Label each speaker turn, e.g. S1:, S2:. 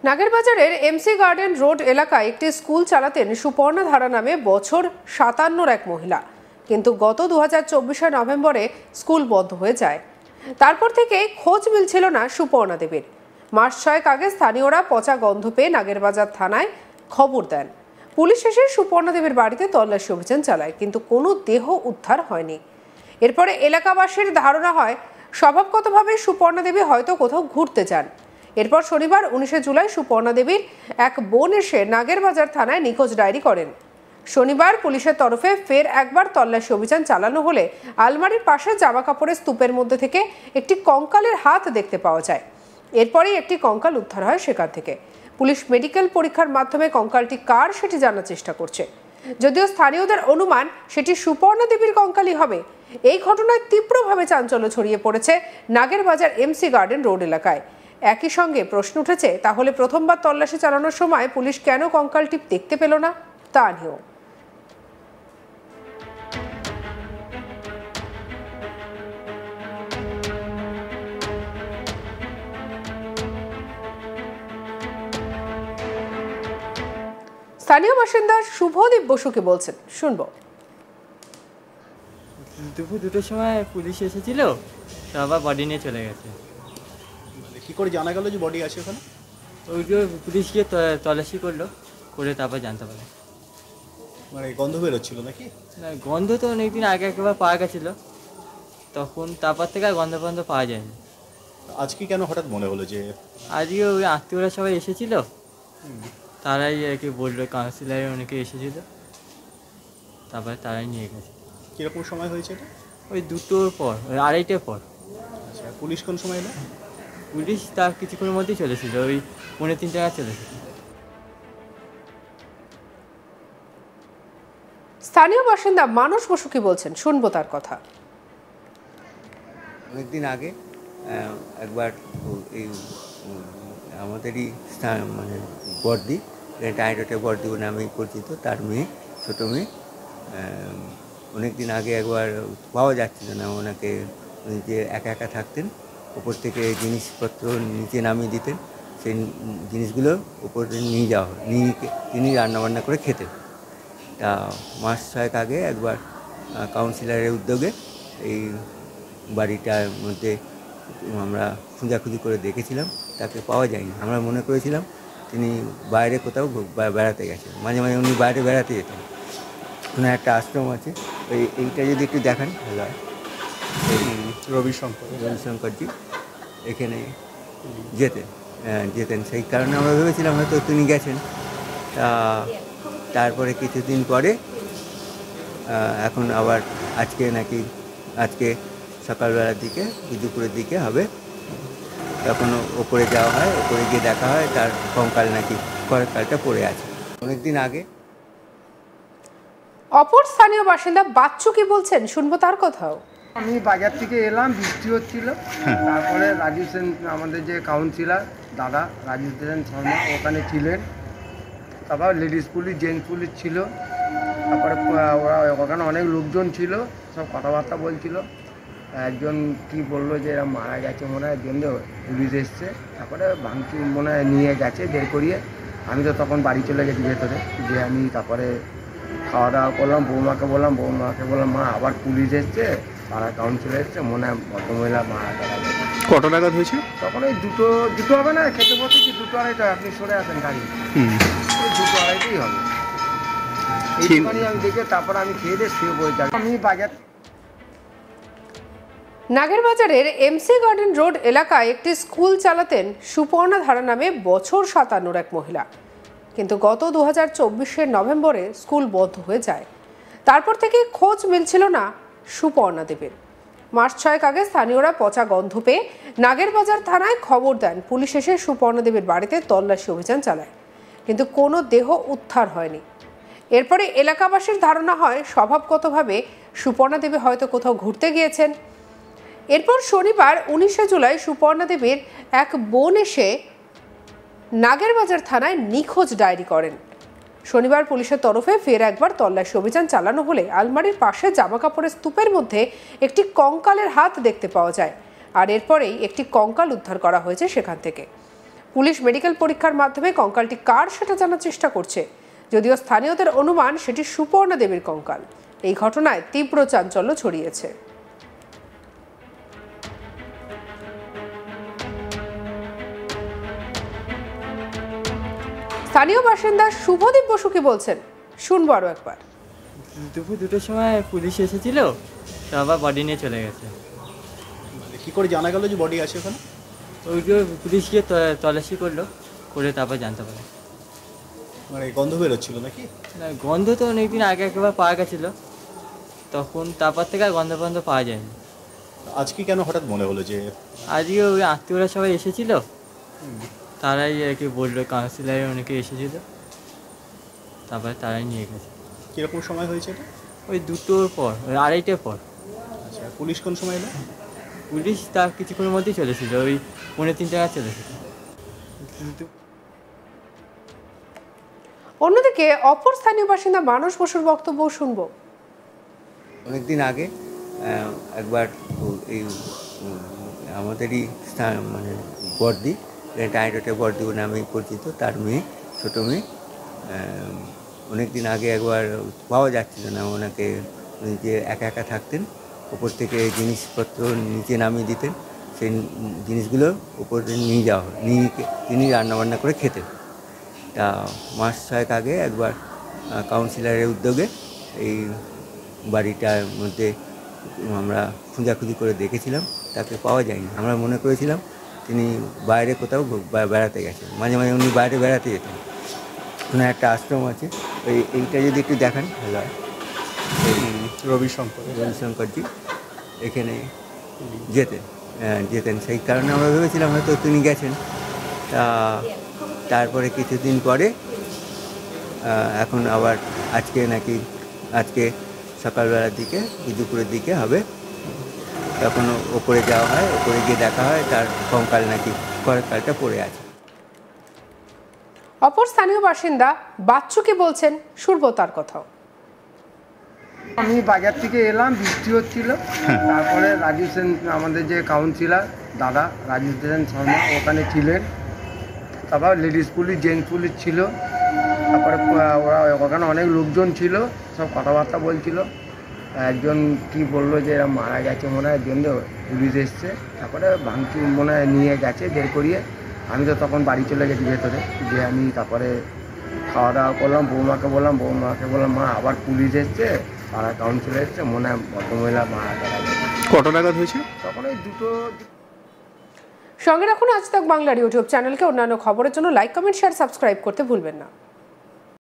S1: নাগেরবাজারের MC garden road এলাকায় একটি school চালাতেন সুপর্ণা ধারা নামে বছর 57 এক মহিলা। কিন্তু গত 2024 নভেম্বরে স্কুল বন্ধ হয়ে যায়। তারপর থেকে খোঁজ মিলছিল না সুপর্ণা দেবীর। মাস 6 আগে স্থানীয়রা পচা গন্ধ পেয়ে নাগেরবাজার থানায় খবর দেন। পুলিশ এসে সুপর্ণা দেবীর বাড়িতে তল্লাশি অভিযান চালায়, কিন্তু কোনো দেহ উদ্ধার হয়নি। এরপরে এলাকাবাসীর ধারণা হয় স্বভাবগতভাবে সুপর্ণা দেবী হয়তো কোথাও ঘুরতে যান। এরপর শনিবার 19 জুলাই সুপর্ণা দেবীর এক বোন এসে নাগেরবাজার থানায় নিখোঁজ ডায়েরি করেন। শনিবার পুলিশের তরফে ফের একবার তল্লাশি অভিযান চালানো হলে আলমারির পাশে জামা কাপড়ের স্তূপের মধ্যে থেকে একটি কঙ্কালের হাত দেখতে পাওয়া যায়। এরপরই একটি কঙ্কাল উদ্ধার হয় সেখান থেকে। পুলিশ মেডিকেল পরীক্ষার মাধ্যমে কঙ্কালটি কার সেটি জানার চেষ্টা করছে। যদিও স্থানীয়দের অনুমান সেটি সুপর্ণা দেবীর কঙ্কালই হবে। এই ঘটনায় তীব্রভাবে চাঞ্চল্য ছড়িয়ে পড়েছে নাগেরবাজার এমসি গার্ডেন রোড এলাকায়। একই সঙ্গে প্রশ্ন উঠেছে, তাহলে প্রথমবার তল্লাশি চালানোর সময় পুলিশ কেন কঙ্কালটি দেখতে পেল না তা নিয়েও। স্থানীয় বাসিন্দা শুভদীপ বসু কি বলছেন শুনবো।
S2: দুপুর 2টোর সময় পুলিশ এসেছিল, আবার বডি নিয়ে চলে গেছে।
S3: কি করে জানা গেল যে বডি আছে ওখানে?
S2: ওইগুলো পুলিশ গিয়ে তল্লাশি করলো, করে তারপর জানতে পারে।
S3: মানে গন্ধ বেরোচ্ছিল নাকি?
S2: না, গন্ধ তো অনেকদিন আগে একবার পাওয়া গেছিলো, তখন তারপর থেকে আর গন্ধ পাওয়া যায়নি।
S3: আজকে কেন হঠাৎ মনে হলো যে?
S2: আজকে ওই আত্মীয়রা সবাই এসেছিল, তারাই আর কি বললো, কাউন্সিলারে অনেকে এসেছিল, তারপরে তারাই নিয়ে গেছে।
S3: কীরকম সময় হয়েছে এটা?
S2: ওই 2টোর পর, ওই 2:30টার পর।
S3: আচ্ছা, পুলিশ কোন সময় এলো?
S2: পুলিশ তার কিছুক্ষণের মধ্যেই চলেছিল, ওই 2:45 চলেছিল।
S1: স্থানীয় বাসিন্দা মানস বসু কি বলছেন শুনবো তার কথা।
S4: অনেকদিন আগে একবার এই আমাদেরই মানে বর্দি, টাইরোটে বর্দি নামে পরিচিত, তার মেয়ে, ছোটো মেয়ে, অনেকদিন আগে একবার পাওয়া যাচ্ছিল না ওনাকে। উনি যে একা একা থাকতেন, ওপর থেকে জিনিসপত্র নিচে নামিয়ে দিতেন, সেই জিনিসগুলো ওপরে নিয়ে যাওয়া হয়, নিয়ে তিনি রান্নাবান্না করে খেতেন। তা মাস 6 আগে একবার কাউন্সিলরের উদ্যোগে এই বাড়িটার মধ্যে আমরা খোঁজাখুঁজি করে দেখেছিলাম, তাকে পাওয়া যায়নি। আমরা মনে করেছিলাম তিনি বাইরে কোথাও বেড়াতে গেছেন। মাঝে মাঝে উনি বাইরে বেড়াতে যেতেন। ওনার একটা আশ্রম আছে, এইটা যদি একটু দেখান ভালো হয়। রবিশঙ্করজি এখানে যেতেন, সেই কারণে আমরা ভেবেছিলাম হয়তো তিনি গেছেন। তারপরে কিছুদিন পরে এখন আবার আজকে সকালবেলার দিকে, দুপুরের দিকে হবে, তখন ওপরে যাওয়া হয়, ওপরে গিয়ে দেখা হয় তার কঙ্কাল নাকি কঙ্কালটা পড়ে আছে অনেকদিন আগে।
S1: অপর স্থানীয় বাসিন্দা বাচ্চু কি বলছেন শুনবো তার কথাও।
S5: আমি বাজার থেকে এলাম, বৃষ্টি হচ্ছিল, তারপরে রাজীব সেন আমাদের যে কাউন্সিলর দাদা রাজীব সেন শর্মা ওখানে ছিলেন, তারপর লেডিস পুলিশ, জেন্টস পুলিশ ছিল, তারপরে ওরা ওখানে অনেক লোকজন ছিল, সব কথাবার্তা বলছিল। একজন কি বললো যে এরা মারা গেছে মনে হয়, জন্য পুলিশ এসছে, তারপরে ভাঙচুর মনে হয় নিয়ে গেছে বের করিয়ে। আমি তো তখন বাড়ি চলে গেছি ভেতরে, যে আমি তারপরে খাওয়া দাওয়া করলাম, বৌমাকে বললাম মা আবার পুলিশ এসছে, পাড়া কাউন্সিলর এসছে, মনে হয় ভদ্রমহিলা মারা গেছে।
S3: কত নাগাদ হয়েছে?
S5: তখন ওই দুটো হবে না, খেতে বসেছি 2-2:30, আপনি সরে আসেন গাড়ি, ওই 2-2:30 হবে। এইখানে আমি দেখে তারপরে আমি খেয়ে দিয়ে শুয়ে পড়ে যাই। আমি বাজার
S1: নাগেরবাজারের এমসি গার্ডেন রোড এলাকায় একটি স্কুল চালাতেন সুপর্ণা ধারা নামে বছর 57 এক মহিলা। কিন্তু গত 2024 নভেম্বরে স্কুল বন্ধ হয়ে যায়। তারপর থেকে খোঁজ মিলছিল না সুপর্ণা দেবীর। মাস 6 আগে স্থানীয়রা পচা গন্ধ পেয়ে নাগেরবাজার থানায় খবর দেন। পুলিশ এসে সুপর্ণা দেবীর বাড়িতে তল্লাশি অভিযান চালায়, কিন্তু কোনো দেহ উদ্ধার হয়নি। এরপরে এলাকাবাসীর ধারণা হয় স্বভাবগতভাবে সুপর্ণা দেবী হয়তো কোথাও ঘুরতে গিয়েছেন। এরপর শনিবার 19 জুলাই সুপর্ণা দেবীর এক বোন এসে নাগেরবাজার থানায় নিখোঁজ ডায়েরি করেন। শনিবার পুলিশের তরফে ফের একবার তল্লাশি অভিযান চালানো হলে আলমারির পাশে জামা কাপড়ের স্তূপের মধ্যে একটি কঙ্কালের হাত দেখতে পাওয়া যায়। আর এরপরেই একটি কঙ্কাল উদ্ধার করা হয়েছে সেখান থেকে। পুলিশ মেডিকেল পরীক্ষার মাধ্যমে কঙ্কালটি কার সেটা জানার চেষ্টা করছে। যদিও স্থানীয়দের অনুমান সেটি সুপর্ণা দেবীর কঙ্কাল। এই ঘটনায় তীব্র চাঞ্চল্য ছড়িয়েছে। স্থানীয় বাসিন্দা শুভদীপ বসু কি বলছেন শুনবো আরো একবার।
S2: দুপুর 2টোর সময় পুলিশ এসেছিল, তো আবার বডি নিয়ে চলে গেছে।
S3: মানে কি করে জানা গেল যে বডি আছে ওখানে?
S2: ওইগুলো পুলিশ গিয়ে তল্লাশি করলো, করে তারপর জানতে পারে।
S3: মানে গন্ধ বেরোচ্ছিল নাকি?
S2: না, গন্ধ তো অনেকদিন আগে একবার পাওয়া গেছিলো, তখন তারপর থেকে আর গন্ধ পাওয়া যায়নি।
S3: আজকে কেন হঠাৎ মনে হলো যে
S2: আজকে ওই আত্মীয়রা সবাই এসেছিল, তারাই আর কি বললো, কাউন্সিলারে অনেকে এসেছিল, তারপরে তারাই নিয়ে গেছে।
S3: কীরকম সময় হয়েছে এটা?
S2: ওই 2টোর পর, ওই 2:30টার পর।
S3: আচ্ছা, পুলিশ কোন সময় এলো?
S2: পুলিশ তার কিছুক্ষণের মধ্যেই চলেছিল, ওই 2:45 টাকা চলেছিল। কিন্তু
S1: অন্যদিকে অপর স্থানীয় বাসিন্দা মানস বসুর বক্তব্য শুনবো।
S4: অনেকদিন আগে একবার এই আমাদেরই মানে বর্দি, টাইডোটে বর্দি নামে পরিচিত, তার মেয়ে, ছোটো মেয়ে, অনেক দিন আগে একবার পাওয়া যাচ্ছিল না ওনাকে, যে একা একা থাকতেন, ওপর থেকে জিনিসপত্র নিচে নামিয়ে দিতেন, সেই জিনিসগুলো উপরে নিয়ে যাওয়া নিয়ে তিনি রান্নাবান্না করে খেতেন। তা মাস 6 আগে একবার কাউন্সিলরের উদ্যোগে এই বাড়িটার মধ্যে আমরা খোঁজাখুঁজি করে দেখেছিলাম, তাকে পাওয়া যায়নি। আমরা মনে করেছিলাম তিনি বাইরে কোথাও বেড়াতে গেছেন। মাঝে মাঝে উনি বাইরে বেড়াতে যেতেন। ওনার একটা আশ্রম আছে, এইটা যদি একটু দেখান ভালো হয়। রবিশঙ্করজি এখানে যেতেন, সেই কারণে আমরা ভেবেছিলাম হয়তো তিনি গেছেন। তা তারপরে কিছুদিন পরে এখন আবার আজকে সকালবেলার দিকে, দুপুরের দিকে হবে, তখন ওপরে যাওয়া হয়, ওপরে গিয়ে দেখা হয় তার কঙ্কাল নাকি কঙ্কালটা পড়ে আছে।
S1: অপর স্থানীয় বাসিন্দা বাচ্চু কি বলছেন শুনবো তার কথাও।
S5: আমি বাজার থেকে এলাম, বৃষ্টি হচ্ছিল, তারপরে রাজীব সেন আমাদের যে কাউন্সিলর দাদা রাজীব সেন শর্মা ওখানে ছিলেন, তারপর লেডিস পুলিশ জেন্টস পুলিশ ছিল, তারপরে ওরা ওখানে অনেক লোকজন ছিল, সব কথাবার্তা বলছিল। একজন কি বললো যে এরা মারা গেছে মনে হয়, জন্য পুলিশ এসছে, তারপরে ভাঙচুর মনে হয় নিয়ে গেছে বের করিয়ে। আমি তো তখন বাড়ি চলে গেছি ভেতরে, যে আমি তারপরে খাওয়া দাওয়া করলাম, বৌমাকে বললাম মা আবার পুলিশ এসছে, পাড়া কাউন্সিলর এসছে, মনে হয় ভদ্রমহিলা মারা গেছে।
S3: কত নাগাদ হয়েছে?
S5: তখন ওই 2টো।
S1: সঙ্গে রাখুন আজ তাক বাংলার ইউটিউব চ্যানেলকে। অন্যান্য খবরের জন্য লাইক, কমেন্ট, শেয়ার, সাবস্ক্রাইব করতে ভুলবেন না।